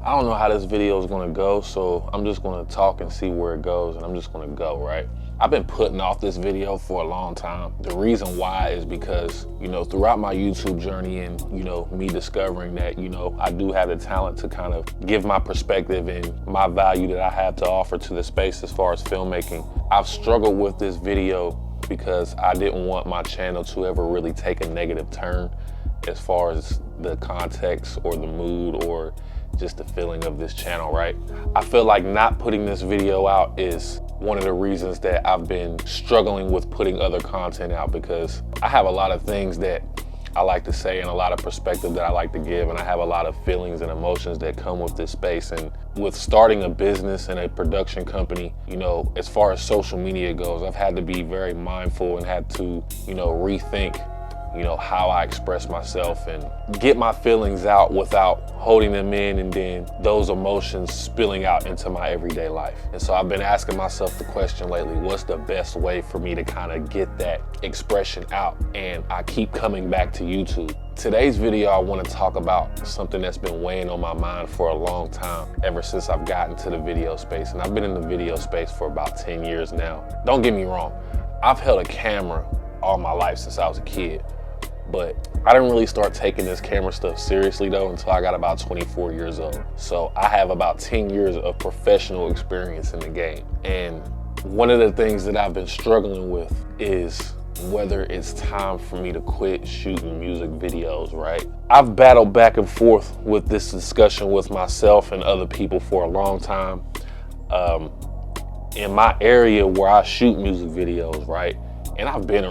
I don't know how this video is gonna go, so I'm just gonna talk and see where it goes, and I'm just gonna go, right? I've been putting off this video for a long time. The reason why is because, throughout my YouTube journey and, me discovering that, I do have the talent to kind of give my perspective and my value that I have to offer to the space as far as filmmaking. I've struggled with this video because I didn't want my channel to ever really take a negative turn as far as the context or the mood or just the feeling of this channel, right? I feel like not putting this video out is one of the reasons that I've been struggling with putting other content out, because I have a lot of things that I like to say and a lot of perspective that I like to give, and I have a lot of feelings and emotions that come with this space. And with starting a business and a production company, as far as social media goes, I've had to be very mindful and had to, rethink how I express myself and get my feelings out without holding them in and then those emotions spilling out into my everyday life. And so I've been asking myself the question lately, what's the best way for me to kind of get that expression out? And I keep coming back to YouTube. Today's video, I want to talk about something that's been weighing on my mind for a long time, ever since I've gotten to the video space. And I've been in the video space for about 10 years now. Don't get me wrong, I've held a camera all my life since I was a kid. But I didn't really start taking this camera stuff seriously though until I got about 24 years old. So I have about 10 years of professional experience in the game. And one of the things that I've been struggling with is whether it's time for me to quit shooting music videos, right? I've battled back and forth with this discussion with myself and other people for a long time. In my area where I shoot music videos, right? And I've been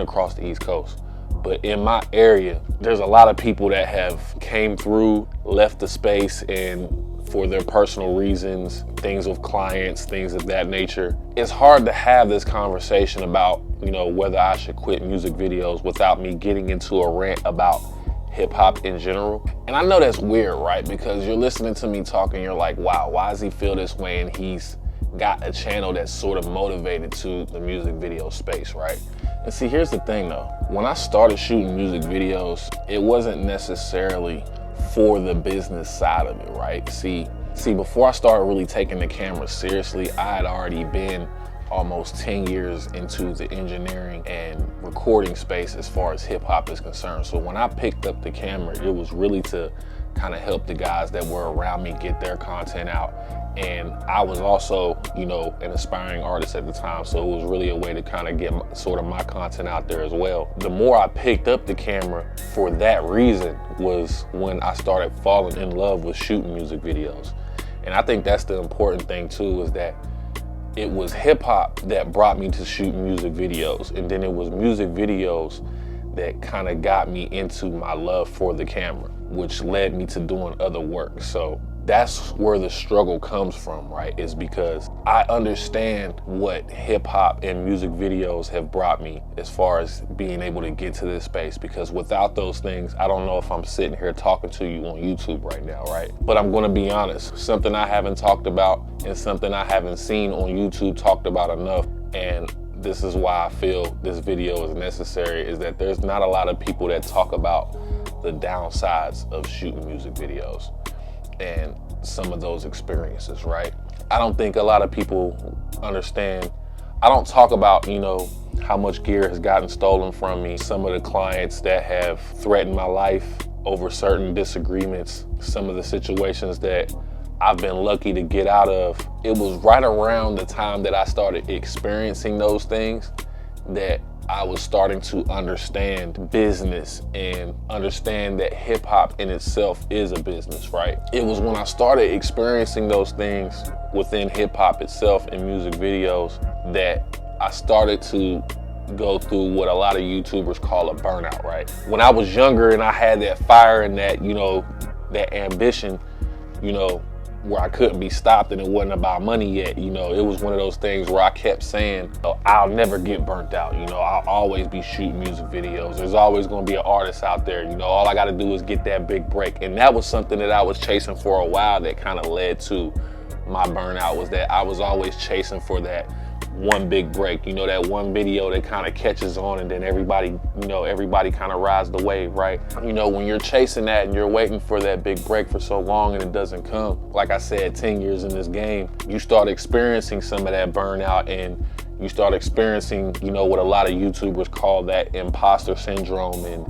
across the East Coast. But in my area, there's a lot of people that have came through, left the space, and for their personal reasons, things with clients, things of that nature. It's hard to have this conversation about, whether I should quit music videos without me getting into a rant about hip hop in general. And I know that's weird, right? Because you're listening to me talking, you're like, wow, why does he feel this way? And he's got a channel that's sort of motivated to the music video space, right? And see, here's the thing though. When I started shooting music videos, it wasn't necessarily for the business side of it, right? See, before I started really taking the camera seriously, I had already been almost 10 years into the engineering and recording space as far as hip hop is concerned. So when I picked up the camera, it was really to kind of help the guys that were around me get their content out. And I was also, an aspiring artist at the time, so it was really a way to kind of get sort of my content out there as well. The more I picked up the camera for that reason was when I started falling in love with shooting music videos. And I think that's the important thing too, is that it was hip hop that brought me to shooting music videos, and then it was music videos that kind of got me into my love for the camera, which led me to doing other work. So that's where the struggle comes from, right? Is because I understand what hip hop and music videos have brought me as far as being able to get to this space, because without those things, I don't know if I'm sitting here talking to you on YouTube right now, right? But I'm gonna be honest, something I haven't talked about and something I haven't seen on YouTube talked about enough, and this is why I feel this video is necessary, is that there's not a lot of people that talk about the downsides of shooting music videos and some of those experiences, right? I don't think a lot of people understand. I don't talk about, how much gear has gotten stolen from me, some of the clients that have threatened my life over certain disagreements, some of the situations that I've been lucky to get out of. It was right around the time that I started experiencing those things that I was starting to understand business and understand that hip hop in itself is a business, right? It was when I started experiencing those things within hip hop itself and music videos that I started to go through what a lot of YouTubers call a burnout, right? When I was younger and I had that fire and that, that ambition, where I couldn't be stopped, and it wasn't about money yet. It was one of those things where I kept saying, I'll never get burnt out. I'll always be shooting music videos. There's always gonna be an artist out there. All I gotta do is get that big break. And that was something that I was chasing for a while that kind of led to my burnout, was that I was always chasing for that one big break, you know, that one video that kind of catches on and then everybody kind of rides the wave, right? You know, when you're chasing that and you're waiting for that big break for so long and it doesn't come, like I said, 10 years in this game, you start experiencing some of that burnout and you start experiencing, you know, what a lot of YouTubers call that imposter syndrome. And,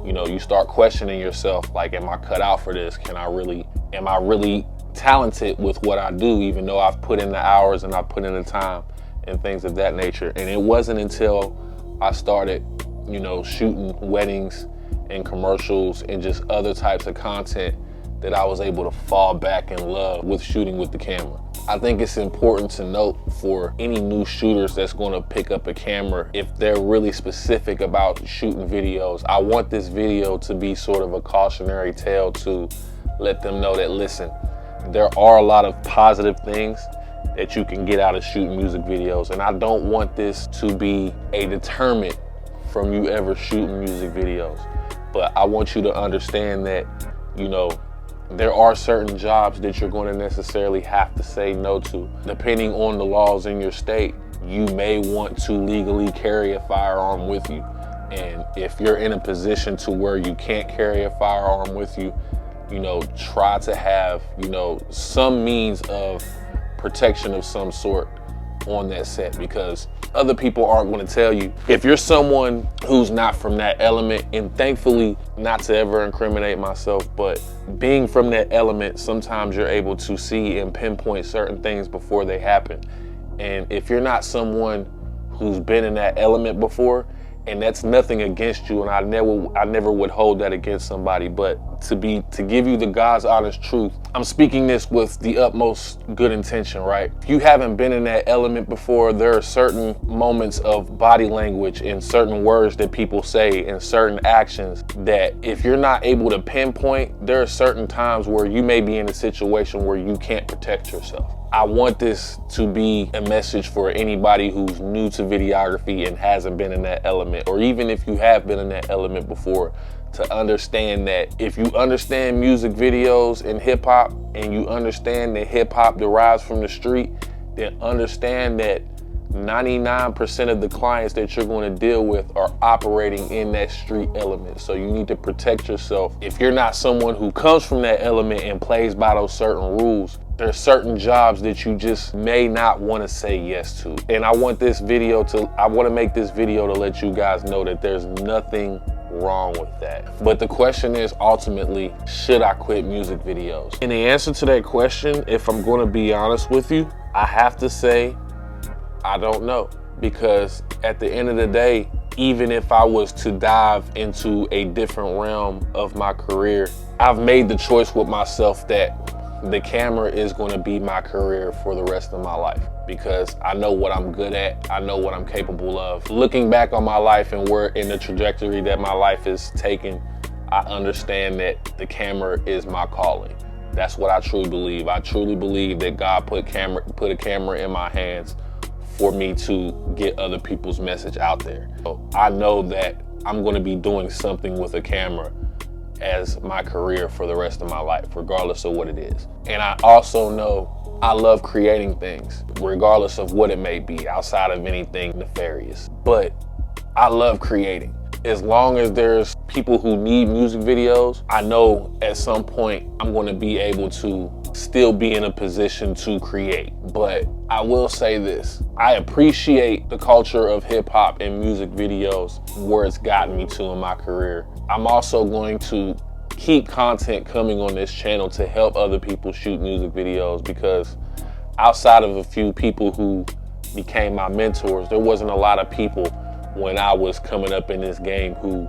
you know, you start questioning yourself, like, am I cut out for this? Am I really talented with what I do, even though I've put in the hours and I've put in the time and things of that nature? And it wasn't until I started, you know, shooting weddings and commercials and just other types of content that I was able to fall back in love with shooting with the camera. I think it's important to note for any new shooters that's gonna pick up a camera, if they're really specific about shooting videos, I want this video to be sort of a cautionary tale to let them know that, listen, there are a lot of positive things that you can get out of shooting music videos. And I don't want this to be a deterrent from you ever shooting music videos. But I want you to understand that, you know, there are certain jobs that you're going to necessarily have to say no to. Depending on the laws in your state, you may want to legally carry a firearm with you. And if you're in a position to where you can't carry a firearm with you, you know, try to have, you know, some means of protection of some sort on that set, because other people aren't going to tell you. If you're someone who's not from that element, and thankfully, not to ever incriminate myself, but being from that element, sometimes you're able to see and pinpoint certain things before they happen. And if you're not someone who's been in that element before, and that's nothing against you, and I never would hold that against somebody, but to give you the God's honest truth, I'm speaking this with the utmost good intention, right? If you haven't been in that element before, there are certain moments of body language and certain words that people say and certain actions that if you're not able to pinpoint, there are certain times where you may be in a situation where you can't protect yourself. I want this to be a message for anybody who's new to videography and hasn't been in that element, or even if you have been in that element before, to understand that if you understand music videos and hip hop, and you understand that hip hop derives from the street, then understand that 99% of the clients that you're going to deal with are operating in that street element. So you need to protect yourself. If you're not someone who comes from that element and plays by those certain rules, there's certain jobs that you just may not want to say yes to. And I want to make this video to let you guys know that there's nothing wrong with that. But the question is ultimately, should I quit music videos? And the answer to that question, if I'm going to be honest with you, I have to say, I don't know. Because at the end of the day, even if I was to dive into a different realm of my career, I've made the choice with myself that the camera is going to be my career for the rest of my life, because I know what I'm good at. I know what I'm capable of. Looking back on my life and where in the trajectory that my life is taken, I understand that the camera is my calling. That's what I truly believe. I truly believe that God put a camera in my hands for me to get other people's message out there. So I know that I'm going to be doing something with a camera as my career for the rest of my life, regardless of what it is. And I also know I love creating things, regardless of what it may be, outside of anything nefarious. But I love creating. As long as there's people who need music videos, I know at some point I'm going to be able to still be in a position to create. But I will say this, I appreciate the culture of hip hop and music videos where it's gotten me to in my career. I'm also going to keep content coming on this channel to help other people shoot music videos, because outside of a few people who became my mentors, there wasn't a lot of people when I was coming up in this game who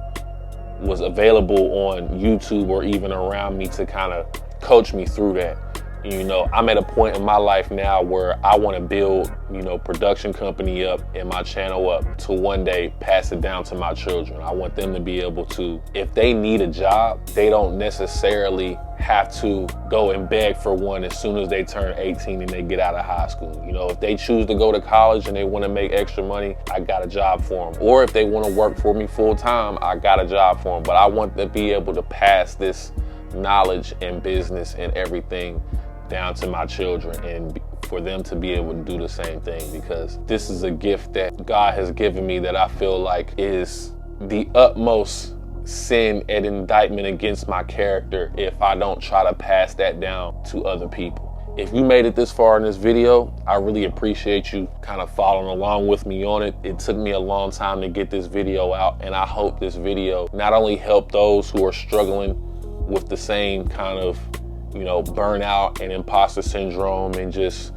was available on YouTube or even around me to kind of coach me through that. You know, I'm at a point in my life now where I want to build, you know, production company up and my channel up to one day pass it down to my children. I want them to be able to, if they need a job, they don't necessarily have to go and beg for one as soon as they turn 18 and they get out of high school. You know, if they choose to go to college and they want to make extra money, I got a job for them. Or if they want to work for me full time, I got a job for them. But I want to be able to pass this knowledge and business and everything down to my children, and for them to be able to do the same thing, because this is a gift that God has given me that I feel like is the utmost sin and indictment against my character if I don't try to pass that down to other people. If you made it this far in this video, I really appreciate you kind of following along with me on it. It took me a long time to get this video out, and I hope this video not only helped those who are struggling with the same kind of, burnout and imposter syndrome and just,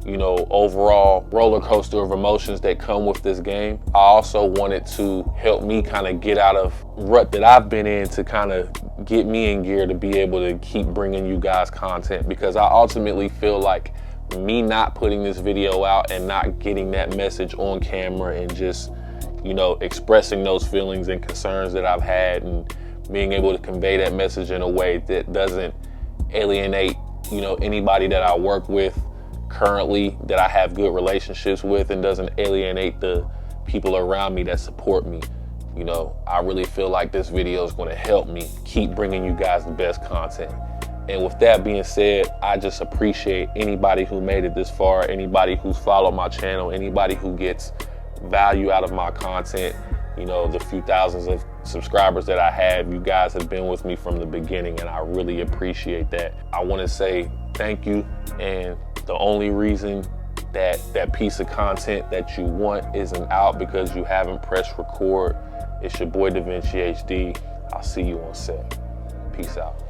overall roller coaster of emotions that come with this game. I also wanted to help me kind of get out of rut that I've been in, to kind of get me in gear to be able to keep bringing you guys content, because I ultimately feel like me not putting this video out and not getting that message on camera and just, expressing those feelings and concerns that I've had, and being able to convey that message in a way that doesn't alienate, anybody that I work with currently, that I have good relationships with, and doesn't alienate the people around me that support me. I really feel like this video is going to help me keep bringing you guys the best content. And with that being said, I just appreciate anybody who made it this far, anybody who's followed my channel, anybody who gets value out of my content. The few thousands of subscribers that I have, you guys have been with me from the beginning, and I really appreciate that. I want to say thank you, and the only reason that piece of content that you want isn't out because you haven't pressed record. It's your boy Da Vinci HD. I'll see you on set. Peace out.